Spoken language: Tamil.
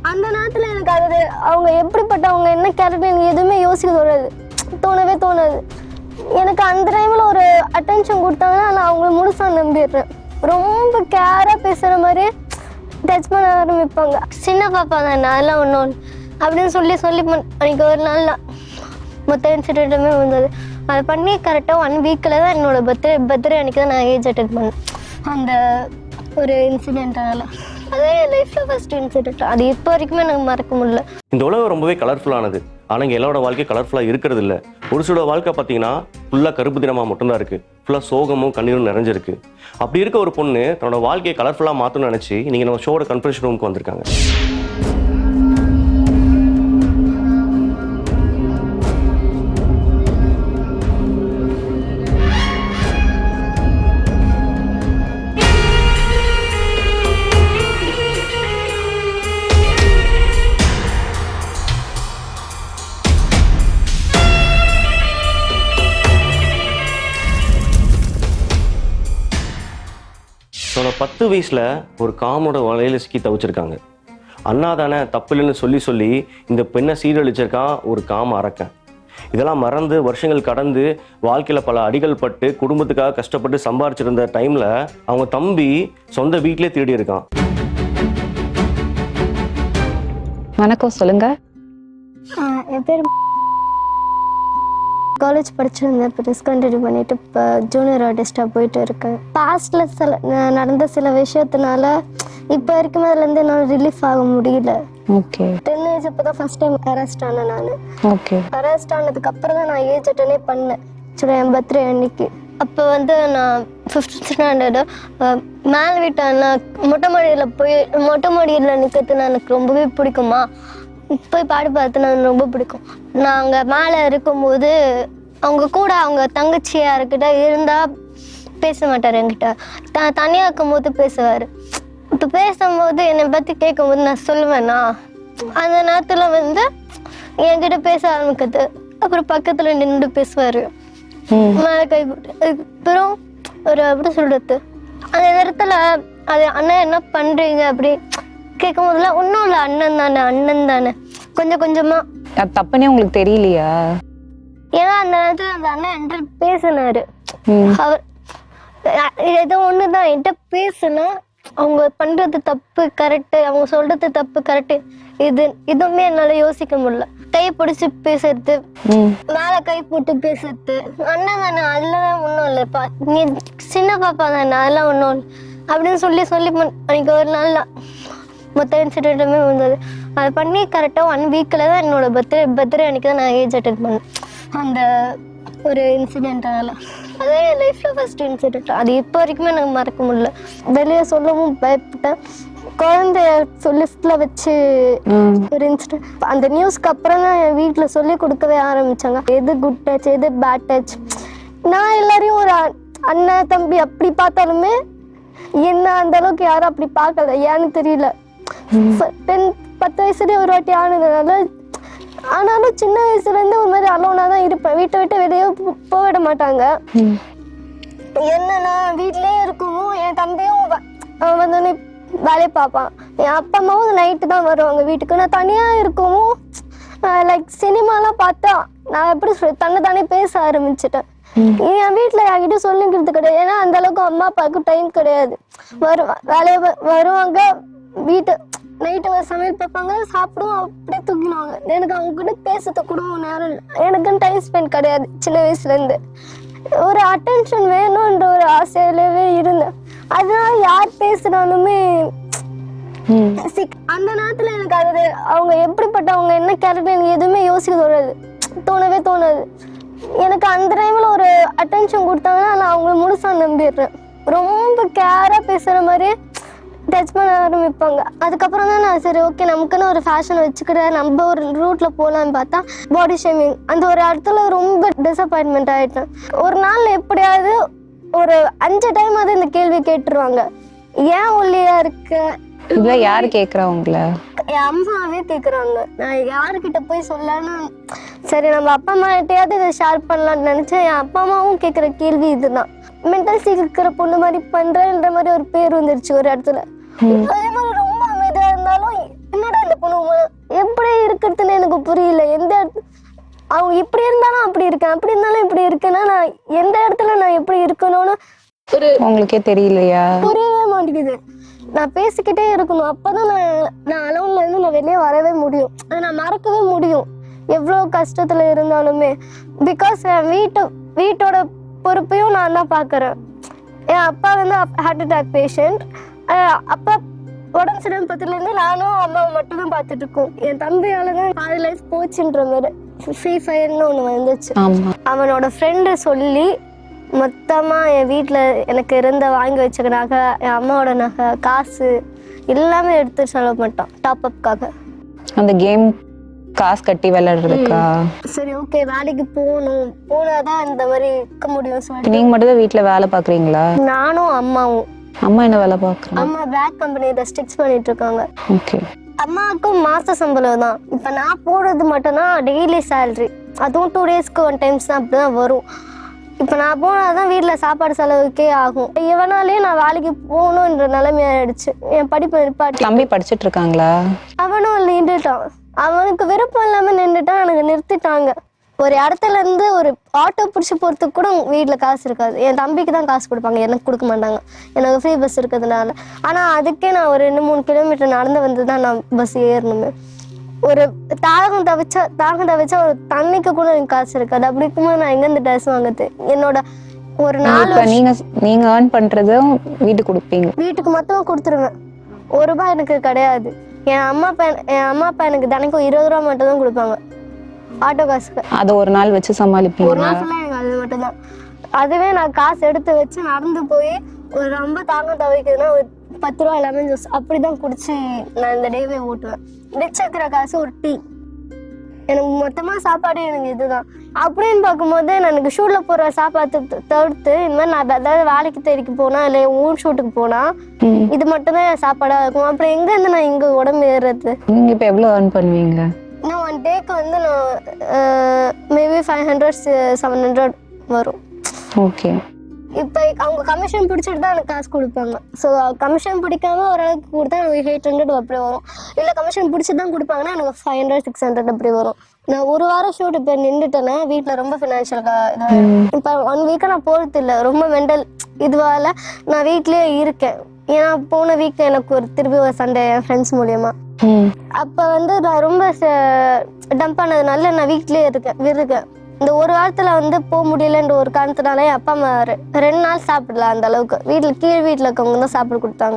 அந்த நேரத்தில் எனக்கு அது அவங்க எப்படிப்பட்டவங்க என்ன கேரக்டர் எனக்கு எதுவுமே யோசிக்க தோணவே தோணாது. எனக்கு அந்த டைமில் ஒரு அட்டென்ஷன் கொடுத்தாங்கன்னா நான் அவங்கள முழுசாக நம்பிடுறேன். ரொம்ப கேராக பேசுகிற மாதிரி டச் பண்ண ஆரம்பிப்பாங்க. சின்ன பாப்பா தானே அதெல்லாம் ஒன்று அப்படின்னு சொல்லி அன்றைக்கி ஒரு நாள் மொத்த இன்சிடெண்ட்டுமே வந்தது. அதை பண்ணி கரெக்டாக 1 வீக்கில் தான் என்னோடய பர்த்டே அன்றைக்கி தான் நான் ஏஜ் அட்டெண்ட் பண்ணேன். அந்த ஒரு இன்சிடென்ட்டால் அதே என் லைஃப்பில் ஃபஸ்ட்டு இன்சிடென்ட். அது இப்போ வரைக்குமே எனக்கு மறக்க முடியல. இந்த உலகம் ரொம்பவே கலர்ஃபுல்லானது. ஆனால் இங்கே எல்லாரோட வாழ்க்கை கலர்ஃபுல்லாக இருக்கிறது இல்லை. ஒரு சில வாழ்க்கை பார்த்தீங்கன்னா ஃபுல்லாக கருப்பு தினமாக மட்டும்தான் இருக்குது. ஃபுல்லாக சோகமும் கண்ணீரும் நிறைஞ்சிருக்கு. அப்படி இருக்க ஒரு பொண்ணு தன்னோட வாழ்க்கையை கலர்ஃபுல்லாக மாற்றணும்னு நினச்சி நீங்கள் நம்ம ஷோட கன்ஃபரன்ஸ் ரூமுக்கு வந்திருக்காங்க. தன்னோட 10 வயசில் ஒரு காமோட வலையில் சிக்கி தவிச்சிருக்காங்க. அண்ணா தானே தப்பில்லைன்னு சொல்லி இந்த பெண்ணை சீரழிச்சிருக்கான் ஒரு காம அரக்கன். இதெல்லாம் மறந்து வருஷங்கள் கடந்து வாழ்க்கையில் பல அடிகள் பட்டு குடும்பத்துக்காக கஷ்டப்பட்டு சம்பாரிச்சிருந்த டைமில் அவங்க தம்பி சொந்த வீட்டிலே தேடி இருக்கான். வணக்கம், சொல்லுங்க. என் பேர் காலேஜ் படிச்சிருந்தேன். இப்போ டிஸ்கண்டினியூ பண்ணிவிட்டு இப்போ ஜூனியர் ஆர்டிஸ்டாக போயிட்டு இருக்கேன். பாஸ்டில் நடந்த சில விஷயத்தினால இப்போ வரைக்குமே அதுலேருந்து என்னால் ரிலீஃப் ஆக முடியல. ஓகே. 10 ஏஜ் இப்போ தான் ஃபஸ்ட் டைம் அரெஸ்ட் ஆனேன் நான். ஓகே. அரெஸ்ட் ஆனதுக்கு அப்புறம் தான் நான் ஏஜ் அட்டனே பண்ணேன். சரி, என் பர்த்டே அன்னைக்கு. அப்போ நான் 5th ஸ்டாண்டர்டு மேல் வீட்டான மொட்டை மாடியில் நிற்கிறதுனா எனக்கு ரொம்பவே பிடிக்குமா. போய் பாடி பார்த்து நான் ரொம்ப பிடிக்கும். நான் அங்கே மேலே இருக்கும்போது அவங்க கூட அவங்க தங்கச்சி யாருக்கிட்ட இருந்தால் பேச மாட்டார் என்கிட்ட. தனியாக இருக்கும்போது பேசுவார். இப்போ பேசும்போது என்னை பற்றி கேட்கும்போது நான் சொல்லுவேன்னா அந்த நேரத்தில் என்கிட்ட பேச ஆரம்பிக்கிறது. அப்புறம் பக்கத்தில் நின்று பேசுவார், மேலே கை போட்டு. அதுக்கப்புறம் ஒரு அப்படி சொல்கிறது அந்த நேரத்தில் அது அண்ணன் என்ன பண்ணுறீங்க அப்படி கேட்கும் போதுலாம் ஒன்றும் இல்லை, அண்ணன் தானே கொஞ்சம் கொஞ்சமாக. அது தப்புனே உங்களுக்கு தெரியலையா? ஏன்னா அந்த நேரத்தில் அந்த அண்ணன் என்கிட்ட பேசினாரு. அவர் ஏதோ ஒன்று தான் என்கிட்ட பேசுனா அவங்க பண்ணுறது தப்பு கரெக்டு, அவங்க சொல்கிறது தப்பு கரெக்டு, இதுவுமே என்னால் யோசிக்க முடியல. கை பிடிச்சி பேசுறது, மேலே கை போட்டு பேசுறது. அண்ணன் தானே அதெல்லாம் ஒன்றும் இல்லைப்பா, நீ சின்ன பாப்பா தானே அதெல்லாம் ஒன்றும் இல்லை அப்படின்னு சொல்லி அன்றைக்கி ஒரு நாள் மொத்த இன்சிடெண்ட்டுமே வந்தது. அதை பண்ணி கரெக்டாக 1 வீக்கில் தான் என்னோடய பர்த்டே அன்றைக்கி தான் நான் ஏஜ் அட்டெண்ட் பண்ணேன். அந்த ஒரு இன்சிடென்ட்டால் அதே என் லைஃப்பில் ஃபஸ்ட்டு இன்சிடெண்ட். அது இப்போ வரைக்குமே எனக்கு மறக்க முடியல. வெளியே சொல்லவும் பயப்பட்டேன். குழந்தைய லிஃப்டில் வச்சு ஒரு இன்சிடென்ட். அந்த நியூஸ்க்கு அப்புறம் தான் என் வீட்டில் சொல்லி கொடுக்கவே ஆரம்பித்தாங்க, எது குட் டச் எது பேட் டச். நான் எல்லாரையும் ஒரு அண்ணன் தம்பி அப்படி பார்த்தாலுமே என்ன அந்த அளவுக்கு யாரும் அப்படி பார்க்கல. ஏன்னு தெரியல. 10 வயசுலேயே ஒரு வாட்டி ஆனதுனால. ஆனாலும் சின்ன வயசுலேருந்து ஒரு மாதிரி அலோனாக தான் இருப்பேன். வீட்டை விட்டு வெளியே போக விட மாட்டாங்க. என்னன்னா வீட்டிலே இருக்கவும் என் தம்பியும் வந்தோடனே வேலையை பார்ப்பான். என் அப்பா அம்மாவும் நைட்டு தான் வருவாங்க வீட்டுக்கு. நான் தனியாக இருக்கவும் லைக் சினிமாலாம் பார்த்தா நான் எப்படி தானே பேச ஆரம்பிச்சிட்டேன். என் வீட்டில் என்கிட்ட சொல்லிக்கிறது கிடையாது. ஏன்னா அந்த அளவுக்கு அம்மா அப்பாவுக்கு டைம் கிடையாது. வேலையை வருவாங்க, வீட்டு நைட்டு சமையல் பார்ப்பாங்க, சாப்பிடுவோம், அப்படியே தூக்கிடுவாங்க. எனக்கு அவங்க கூட பேசுறது கூட நேரம் இல்லை. எனக்குன்னு டைம் ஸ்பெண்ட் கிடையாது. சின்ன வயசுலேருந்து ஒரு அட்டென்ஷன் வேணுன்ற ஒரு ஆசையிலவே இருந்தேன். அதனால யார் பேசுனாலுமே அந்த நேரத்தில் எனக்கு அது அவங்க எப்படிப்பட்டவங்க என்ன கேரக்டர் எனக்கு எதுவுமே யோசிக்க தோணவே தோணாது. எனக்கு அந்த டைமில் ஒரு அட்டென்ஷன் கொடுத்தாங்கன்னா நான் அவங்கள முழுசாக நம்பிடுறேன். ரொம்ப கேராக பேசுகிற மாதிரி டச் பண்ண ஆரம்பிப்பாங்க. அதுக்கப்புறம் தான் நான் சரி ஓகே நமக்குன்னு ஒரு ஃபேஷன் வச்சுக்கிற நம்ம ஒரு ரூட்டில் போகலான்னு பார்த்தா பாடி ஷேமிங். அந்த ஒரு இடத்துல ரொம்ப டிசப்பாயின்மெண்ட் ஆகிட்டேன். ஒரு நாள் எப்படியாவது ஒரு 5 டைம் அது இந்த கேள்வி கேட்டுருவாங்க, ஏன் ஒல்லியா இருக்க. இதெல்லாம் யாரு கேட்குறவங்கள? என் அம்மாவே கேட்குறாங்க. நான் யாருக்கிட்ட போய் சொல்லலான்னு சரி நம்ம அப்பா அம்மா கிட்டையாவது இதை ஷேர் பண்ணலான்னு நினச்சேன். என் அப்பா அம்மாவும் கேட்குற கேள்வி இதுதான். மென்டல் சீக் இருக்கிற பொண்ணு மாதிரி பண்ணுறன்ற மாதிரி ஒரு பேர் வந்துருச்சு ஒரு இடத்துல. அதே மாதிரி ரொம்ப அமைதியாக இருந்தாலும் என்னடா இந்த பொண்ணு உங்களுக்கே தெரியலையா? புரியவே மாட்டேங்குது. நான் பேசிக்கிட்டே இருக்கணும், அப்பதான் நான் அலோன்ல இருந்து நான் வெளியே வரவே முடியும். அதை நான் மறக்கவே முடியும் எவ்வளோ கஷ்டத்துல இருந்தாலுமே. பிகாஸ் என் வீட்டோட பொறுப்பையும் நான் தான் பார்க்குறேன். என் அப்பா வந்து ஹார்ட் அட்டாக் பேஷண்ட். அப்பா உடம்பு சரியான பத்திலேருந்து நானும் அம்மாவை மட்டும் தான் பார்த்துட்டு இருக்கோம். என் தம்பியால தான் பாதி லைஃப் போச்சுன்ற மாதிரி ஃப்ரீ ஃபயர்னு ஒன்று வந்துச்சு. அவனோட ஃப்ரெண்டு சொல்லி மொத்தமாக என் வீட்டில் எனக்கு வாங்கி வச்சுக்க நகை, என் அம்மாவோட நகை, காசு எல்லாமே எடுத்து செலவு பண்ணிட்டான் டாப்அப்காக. அந்த கேம் காசு கட்டி விளையாடுறதுக்கா? சரி ஓகே, வேலைக்கு போனாதான் இந்த மாதிரி இருக்க முடியும் சொல்லி. நீங்க மட்டும் தான் வீட்டுல வேலை பாக்குறீங்களா? நானும் அம்மாவும். அம்மா என்ன வேலை பாக்குறாங்க? அம்மா பேக் கம்பெனியில ஸ்டிச் பண்ணிட்டு இருக்காங்க. ஓகே. அம்மாவுக்கும் மாச சம்பளம் தான். இப்ப நான் போடுறது மட்டும்தான் டெய்லி சேலரி, அதுவும் 2 டேஸ்க்கு 1 டைம்ஸ் தான் அப்படிதான் வரும். இப்போ நான் போனாதான் வீட்டில் சாப்பாடு செலவுக்கே ஆகும். இவனாலே நான் வேலைக்கு போகணுன்ற நிலைமை ஆயிடுச்சு. என் படிப்பு நிப்பாட்டி. தம்பி படிச்சுட்டு இருக்காங்களா? அவனும் நின்றுட்டான். அவனுக்கு விருப்பம் இல்லாமல் நின்றுட்டான். எனக்கு நிறுத்திட்டாங்க. ஒரு இடத்துல இருந்து ஒரு ஆட்டோ பிடிச்சி போகிறதுக்கு கூட வீட்டில் காசு இருக்காது. என் தம்பிக்கு தான் காசு கொடுப்பாங்க, எனக்கு கொடுக்க மாட்டாங்க. எனக்கு ஃப்ரீ பஸ் இருக்கிறதுனால. ஆனால் அதுக்கே நான் ஒரு 2-3 கிலோமீட்டர் நடந்து வந்து தான் நான் பஸ் ஏறணுமே. ஒரு தாகம் தவிச்சா ஒரு தண்ணிக்கு கூட எனக்கு காசு இருக்காது. அப்படி இருக்கும்போது நான் எங்கேருந்து ட்ரெஸ் வாங்குறது? என்னோட ஒரு 4 நீங்க ஏர்ன் பண்றதும் வீட்டுக்கு கொடுப்பீங்க? வீட்டுக்கு மொத்தமாக கொடுத்துருவேன். ₹1 எனக்கு கிடையாது. என் அம்மா அப்பா எனக்கு தினைக்கும் 20 ரூபா மட்டும் தான் கொடுப்பாங்க ஆட்டோ காசுக்கு. அதை ஒரு நாள் வச்சு சமாளிப்பீங்க? ஒரு நாள் ஃபுல்லாக எனக்கு அது மட்டும் தான். அதுவே நான் காசு எடுத்து வச்சு நடந்து போய் ஒரு ரொம்ப தாகம் தவிக்குதுன்னா ஒரு 10 ரூபா லெமன் ஜூஸ் அப்படிதான் குடிச்சு நான் இந்த டேவே ஓட்டுவேன். மிச்சக்கிற காசு ஒரு டீ. எனக்கு மொத்தமாக சாப்பாடு எனக்கு இதுதான். அப்படின்னு பார்க்கும்போது எனக்கு ஷூட்டில் போடுற சாப்பாடு தவிர்த்து இந்த மாதிரி நான் ஏதாவது வேலைக்கு தேடிக்கு போனா இல்லை ஊர் ஷூட்டுக்கு போனா இது மட்டும்தான் என் சாப்பாடாக இருக்கும். அப்புறம் எங்கேருந்து நான் இங்கே உடம்பு ஏறுறது? நீங்கள் இப்போ எவ்வளோ ஏர்ன் பண்ணுவீங்க? நான் 1 டேக்கு வந்து நான் மேபி 500-700 வரும். ஓகே. இப்போ அவங்க கமிஷன் பிடிச்சிட்டு தான் எனக்கு காசு கொடுப்பாங்க. ஸோ கமிஷன் பிடிக்காம ஓரளவுக்கு கொடுத்தா எனக்கு 800 அப்படி வரும். இல்லை கமிஷன் பிடிச்சிட்டு தான் கொடுப்பாங்கன்னா எனக்கு 500-600 அப்படி வரும். நான் ஒரு வாரம் ஷூட் இப்போ நின்றுட்டேன்னா வீட்டில் ரொம்ப ஃபினான்ஷியலாக இப்போ 1 வீக்காக நான் போகிறது இல்லை. ரொம்ப மென்டல் இதுவால் நான் வீட்லேயே இருக்கேன். ஏன்னா போன வீக் எனக்கு திருப்பி ஒரு சண்டே என் ஃப்ரெண்ட்ஸ் மூலியமா. அப்போ வந்து நான் ரொம்ப டம்ப் ஆனதுனால நான் வீட்லேயே இருக்கேன். இந்த ஒரு வாரத்தில் வந்து போக முடியலன்ற ஒரு காரணத்தினால என் அப்பா அம்மா 2 நாள் சாப்பிடல. அந்த அளவுக்கு கீழ் வீட்டில் இருக்கவங்க தான் சாப்பிட கொடுத்தாங்க.